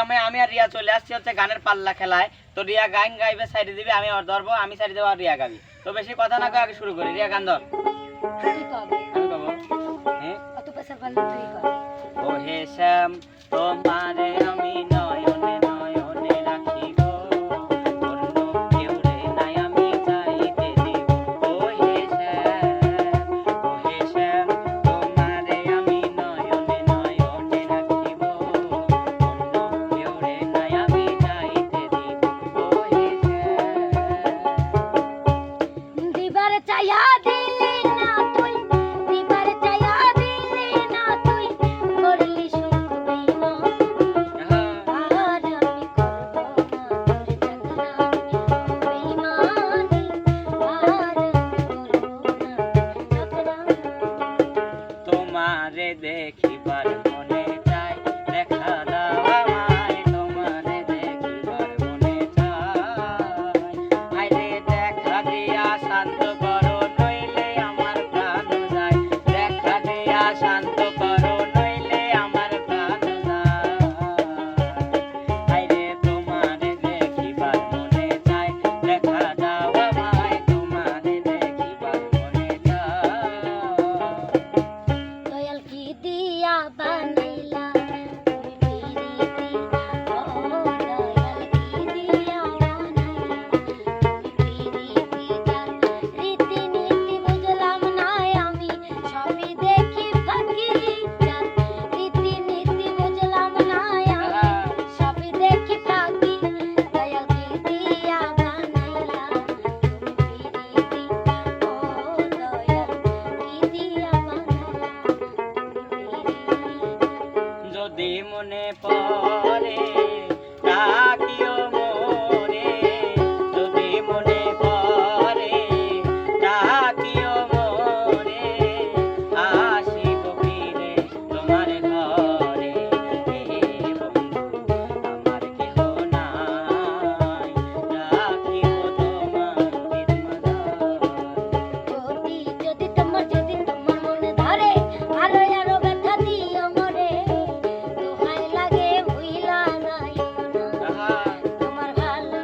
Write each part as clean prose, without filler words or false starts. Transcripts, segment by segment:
আমি আর রিয়া চলে আসছি হচ্ছে গানের পাল্লা খেলায়। তো রিয়া গান গাইবে, সাইডে দিবে, আমি আর ধরবো, আমি সাইডে দেবো আর রিয়া গাবি। তো বেশি কথা না কয়ে আগে শুরু করি। রিয়া গান ধর। তুই কবে আমি কব, হ্যাঁ কত পয়সা পারলে তুই কবে ও হে শ্যাম তোমারে আমি নয়নে নয়নে রাখি গো, অন্য কেউ রে নাই আমি চাইতে দিব। ও হে শ্যাম তোমারে আমি নয়নে নয়নে রাখিব, অন্য কেউ রে নাই আমি চাইতে দিব। ও হে দিবার চাইয়া দিলি না তুই দিবার চাইয়া দিলি না তুই করলি শুধু বেঈমান শ্যাম। আর আমি করব না তোর চাকরা বেঈমানি আর আমি করব না চাকরা তোমারে দেখিবার মনে চাই, দেখা দাও আমায় তোমারে দেখিবার মনে চাই। আইলে দেখা দিয়া শান্ত করো নইলে আমার প্রাণ যায়, দেখা দিয়া শান্ত করো নইলে আমার প্রাণ যায়। আইলে তোমারে দেখিবার মনে চাই, দেখা দাও আমায় তোমারে দেখিবার মনে চাই। দয়াল কি দিয়া বানাইলা তুমি পিরিতি ও দয়াল কি দিয়া বানাইলা তুমি পিরিতি যার রীতি নীতি বুঝলাম না আমি সবই দেখি ফাঁকি যার রীতি নীতি বুঝলাম না আমি সবই দেখি ফাঁকি দয়াল কি দিয়া বানাইলা তুমি পিরিতি ও দয়াল কি দিয়া বানাইলা যদি মনে পড়ে ডাকিও মোরে, যদি মনে পড়ে ডাকিও মোরে, আসিব ফিরে তোমার ঘরে। হে বন্ধু আমার কেহ নাই, রাখিব তোমার বিদ্যুৎ। যদি তোমার মনে ধরে আরো আরো ব্যথা দিও মরে দোহাই লাগে ভুইলা যাইও না তোমার ভালো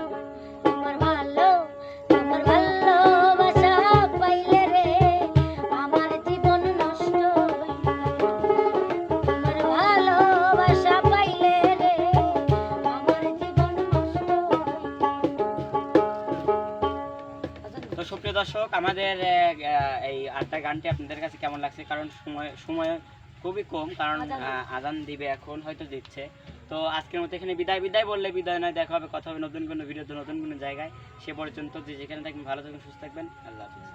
তোমার ভালোবাসা পাইলে রে আমার জীবন নষ্ট হইল তোমার ভালোবাসা পাইলে রে আমার জীবন নষ্ট তো সুপ্রিয় দর্শক, আমাদের এই আড্ডা গানটি আপনাদের কাছে কেমন লাগছে? কারণ সময় খুবই কম, কারণ আজান দিবে, এখন হয়তো দিচ্ছে। তো আজকের মতো এখানে বিদায় বললে বিদায় নয়, দেখা হবে, কথা হবে নতুন কোনো ভিডিওতে, নতুন কোনো জায়গায়। সে পর্যন্ত যে যেখানে থাকবেন ভালো থাকবেন, সুস্থ থাকবেন। আল্লাহ হাফিজ।